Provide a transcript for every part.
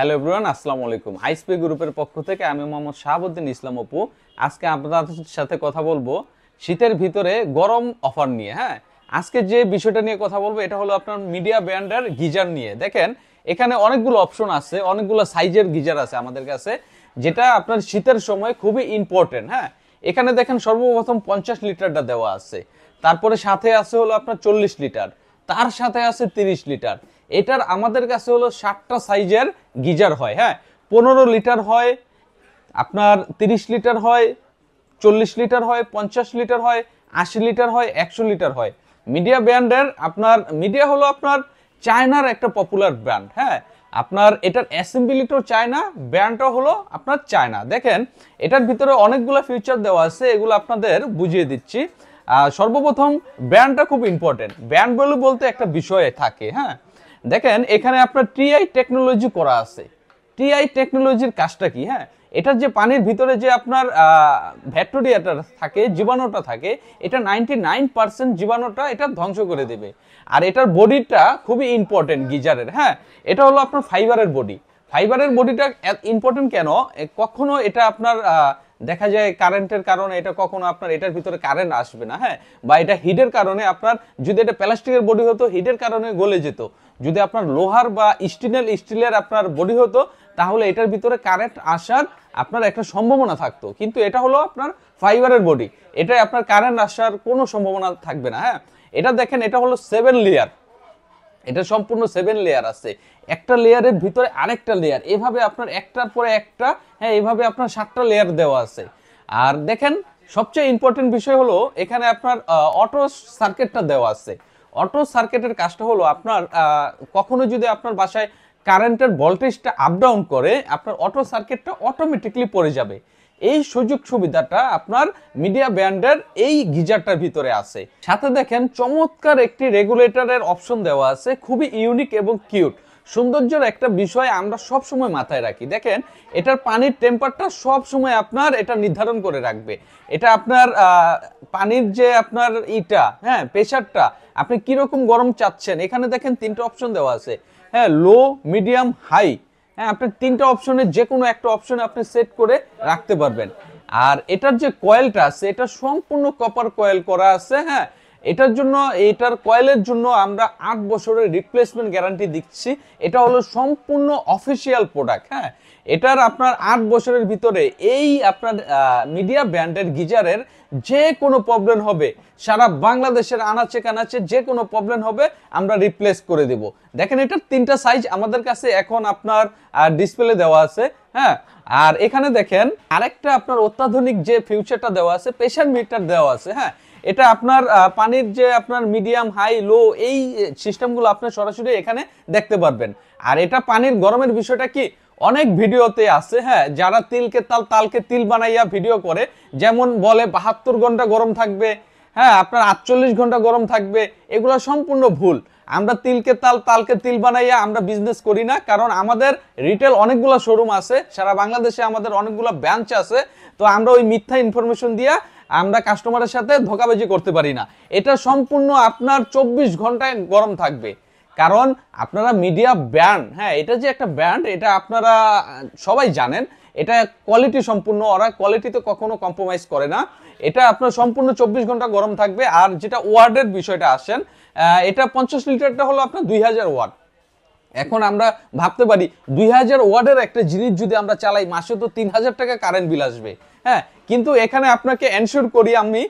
Hello everyone, আসসালামু আলাইকুম। আইসপি গ্রুপের পক্ষ থেকে আমি মোহাম্মদ শাহাবুদ্দিন ইসলাম অপু। আজকে আপনাদের সাথে কথা বলবো শীতের ভিতরে গরম অফার নিয়ে। আজকে যে বিষয়টা নিয়ে কথা বলবো এটা হলো আপনার মিডিয়া ব্র্যান্ডের গিজার নিয়ে। দেখেন এখানে অনেকগুলো অপশন আছে, অনেকগুলো সাইজের গিজার আছে আমাদের কাছে, যেটা আপনার শীতের সময় খুবই ইম্পর্টেন্ট। এখানে দেখেন সর্বপ্রথম 50 লিটারটা দেওয়া আছে, তারপরে সাথে আছে হলো আপনার 40 লিটার, তার সাথে আছে 30 লিটার। এটার আমাদের কাছে হলো 7টা সাইজের গিজার হয়। 15 লিটার হয়, আপনার 30 লিটার হয়, 40 লিটার হয়, 50 লিটার হয়, 80 লিটার হয়, 100 লিটার হয়। মিডিয়া ব্র্যান্ডের আপনার মিডিয়া হলো আপনার চায়নার একটা পপুলার ব্র্যান্ড। আপনার এটার অ্যাসেম্বলিটাও চায়না, ব্র্যান্ডটাও হলো আপনার চায়না। দেখেন এটার ভিতরে অনেকগুলো ফিচার দেওয়া আছে, এগুলো আপনাদের বুঝিয়ে দিচ্ছি। সর্বপ্রথম ব্র্যান্ডটা খুব ইম্পর্টেন্ট। ব্র্যান্ড বলতে একটা বিষয় থাকে। দেখেন এখানে আপনার টিআই টেকনোলজি করা আছে। টিআই টেকনোলজির কাজটা কি? এটার যে পানির ভিতরে যে আপনার ব্যাকটেরিয়াটা থাকে, জীবাণুটা থাকে, এটা 99% জীবাণুটা এটা ধ্বংস করে দেবে। আর এটার বডিটা খুবই ইম্পর্টেন্ট গিজারের। এটা হলো আপনার ফাইবারের বডি। ফাইবারের বডিটা ইম্পর্টেন্ট কেন? কখনো এটা আপনার দেখা যায় কারেন্টের কারণে এটা কখনো আপনার এটার ভিতরে কারেন্ট আসবে না। বা এটা হিটের কারণে আপনার, যদি এটা প্লাস্টিকের বডি হতো হিটের কারণে গলে যেত। যদি আপনার লোহার বা স্টিলের আপনার বডি হতো তাহলে এটার ভিতরে কারেন্ট আসার আপনার একটা সম্ভাবনা থাকতো, কিন্তু এটা হলো আপনার ফাইবারের বডি, এটাই আপনার কারেন্ট আসার কোনো সম্ভাবনা থাকবে না। এটা দেখেন এটা হলো 7 লেয়ার, এটা সম্পূর্ণ 7 লেয়ার আছে, একটা লেয়ারের ভিতরে আরেকটা লেয়ার, এভাবে আপনার একটার পরে একটা, এইভাবে আপনার 7টা লেয়ার দেওয়া আছে। আর দেখেন সবচেয়ে ইম্পর্টেন্ট বিষয় হলো এখানে আপনার অটো সার্কিটটা দেওয়া আছে। অটো সার্কিটের কাজটা হলো আপনার কখনো যদি আপনার বাসায় কারেন্টের ভোল্টেজটা আপ ডাউন করে, আপনার অটো সার্কিটটা অটোমেটিকলি পড়ে যাবে। এই সুযোগ সুবিধাটা আপনার মিডিয়া ব্র্যান্ডের এই গিজারটার ভিতরে আছে। সাথে দেখেন চমৎকার একটি রেগুলেটরের অপশন দেওয়া আছে, খুবই ইউনিক এবং কিউট। সৌন্দর্যের একটা বিষয় আমরা সব সময় মাথায় রাখি। দেখেন এটার পানির টেম্পারটা সব সময় আপনার এটা নির্ধারণ করে রাখবে। এটা আপনার পানির যে আপনার প্রেসারটা আপনি কিরকম গরম চাচ্ছেন, এখানে দেখেন 3টা অপশন দেওয়া আছে। লো, মিডিয়াম, হাই। আপনি 3টা অপশনের যে কোনো একটা অপশনে আপনি সেট করে রাখতে পারবেন। আর এটার যে কয়েলটা আছে এটা সম্পূর্ণ কপার কয়েল করা আছে। এটার জন্য, এটার কয়েলের জন্য আমরা 8 বছরের রিপ্লেসমেন্ট গ্যারান্টি দিচ্ছি। এটা হলো সম্পূর্ণ অফিসিয়াল প্রোডাক্ট। এটার আপনার 8 বছরের ভিতরে এই আপনার মিডিয়া ব্র্যান্ডের গিজারের যে কোনো প্রবলেম হবে, সারা বাংলাদেশের আনাচে কানাচে যে কোনো প্রবলেম হবে আমরা রিপ্লেস করে দেব। দেখেন এটার 3টা সাইজ আমাদের কাছে এখন আপনার ডিসপ্লে দেওয়া আছে। আর এখানে দেখেন আরেকটা আপনার অত্যাধুনিক যে ফিউচারটা দেওয়া আছে, প্রেসার মিটার দেওয়া আছে। এটা আপনার পানির যে আপনার মিডিয়াম, হাই, লো এই সিস্টেমগুলো আপনার সরাসরি এখানে দেখতে পারবেন। আর এটা পানির গরমের বিষয়টা কি অনেক ভিডিওতে আছে। যারা তিলকে তাল তালকে তিল বানাইয়া ভিডিও করে, যেমন বলে 72 ঘন্টা গরম থাকবে, আপনার 48 ঘন্টা গরম থাকবে, এগুলো সম্পূর্ণ ভুল। আমরা তিলকে তাল তালকে তিল বানাইয়া আমরা বিজনেস করি না, কারণ আমাদের রিটেল অনেকগুলো শোরুম আছে, সারা বাংলাদেশে আমাদের অনেকগুলো ব্রাঞ্চ আছে। তো আমরা ওই মিথ্যা ইনফরমেশন দিয়া আমরা কাস্টমারের সাথে ধোঁকাবাজি করতে পারি না। এটা সম্পূর্ণ আপনার 24 ঘন্টায় গরম থাকবে, কারণ আপনারা মিডিয়া ব্র্যান্ড, এটা যে একটা ব্র্যান্ড এটা আপনারা সবাই জানেন। এটা কোয়ালিটি সম্পূর্ণ, ওরা কোয়ালিটিতে কখনো কম্প্রোমাইজ করে না। এটা আপনার সম্পূর্ণ 24 ঘন্টা গরম থাকবে। আর যেটা ওয়ার্ডের বিষয়টা আসেন, এটা 50 লিটারটা হলো আপনার 2000 ওয়াট। এখন আমরা ভাবতে পারি 2000 ওয়াটের একটা জিনিস যদি আমরা চালাই, মাসে তো 3000 টাকা কারেন্ট বিল আসবে। কিন্তু এখানে আপনাকে এনশিওর করি আমি,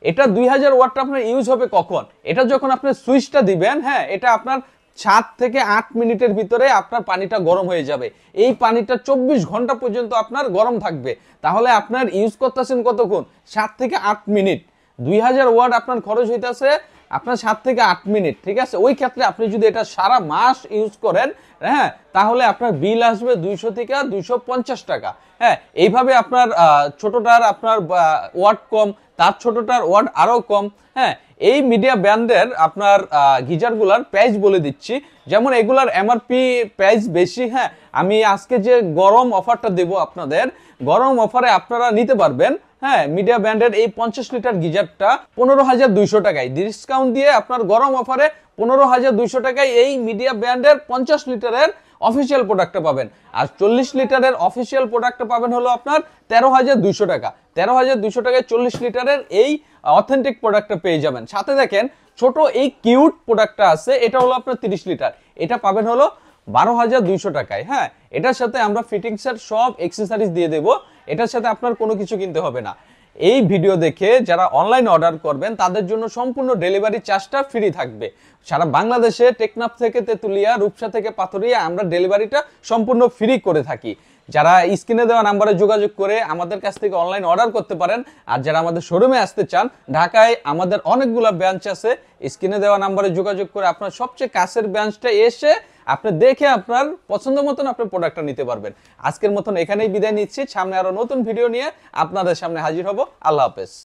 এটা 2000 ওয়াটটা আপনার ইউজ হবে কখন? এটা যখন আপনি সুইচটা দিবেন, এটা আপনার 7 থেকে 8 মিনিটের ভিতরে আপনার পানিটা গরম হয়ে যাবে। এই পানিটা 24 ঘন্টা পর্যন্ত আপনার গরম থাকবে। তাহলে আপনার ইউজ করতেছেন কতক্ষণ? 7 থেকে 8 মিনিট। 2000 ওয়াট আপনার খরচ হইতেছে আপনার 7 থেকে 8 মিনিট, ঠিক আছে? ওই ক্ষেত্রে আপনি যদি এটা সারা মাস ইউজ করেন, তাহলে আপনার বিল আসবে 200 থেকে 250 টাকা। এইভাবে আপনার ছোটটার আপনার ওয়াট কম, তার ছোটটার ওয়াট আরো কম। এই মিডিয়া ব্র্যান্ডের আপনার গিজারগুলার প্রাইস বলে দিচ্ছি। যেমন এগুলার এমআরপি প্রাইস বেশি। আমি আজকে যে গরম অফারটা দেব আপনাদের, গরম অফারে আপনারা নিতে পারবেন মিডিয়া ব্র্যান্ডের এই 50 লিটার গিজারটা 15,200 টাকায় ডিসকাউন্ট দিয়ে আপনার গরম অফারে 15,200 টাকায় এই মিডিয়া ব্র্যান্ডের 50 লিটারের অফিসিয়াল প্রোডাক্টটা পাবেন। আর 40 লিটারের অফিসিয়াল প্রোডাক্টটা পাবেন হলো আপনার 13,200 টাকা। 13,200 টাকায় 40 লিটারের এই অথেন্টিক প্রোডাক্টটা পেয়ে যাবেন। সাথে দেখেন ছোট এই কিউট প্রোডাক্টটা আছে, এটা হলো আপনার 30 লিটার, এটা পাবেন হলো 12,200 টাকায়। হ্যাঁ, এটার সাথে আমরা ফিটিংসের সব অ্যাক্সেসরিজ দিয়ে দেব, এটার সাথে আপনার কোনো কিছু কিনতে হবে না। এই ভিডিও দেখে যারা অনলাইন অর্ডার করবেন তাদের জন্য সম্পূর্ণ ডেলিভারি চার্জটা ফ্রি থাকবে। সারা বাংলাদেশে টেকনাফ থেকে তেতুলিয়া, রূপসা থেকে পাথরিয়া আমরা ডেলিভারিটা সম্পূর্ণ ফ্রি করে থাকি। যারা স্ক্রিনে দেওয়া নাম্বারে যোগাযোগ করে আমাদের কাছ থেকে অনলাইন অর্ডার করতে পারেন। আর যারা আমাদের শোরুমে আসতে চান, ঢাকায় আমাদের অনেকগুলো ব্রাঞ্চ আছে, স্ক্রিনে দেওয়া নাম্বারে যোগাযোগ করে আপনার সবচেয়ে কাছের ব্রাঞ্চটা এসে আপনি দেখে আপনার পছন্দ মতন আপনি প্রোডাক্টটা নিতে পারবেন। আজকের মতন এখানেই বিদায় নিচ্ছি, সামনে আরো নতুন ভিডিও নিয়ে আপনাদের সামনে হাজির হব। আল্লাহ হাফেজ।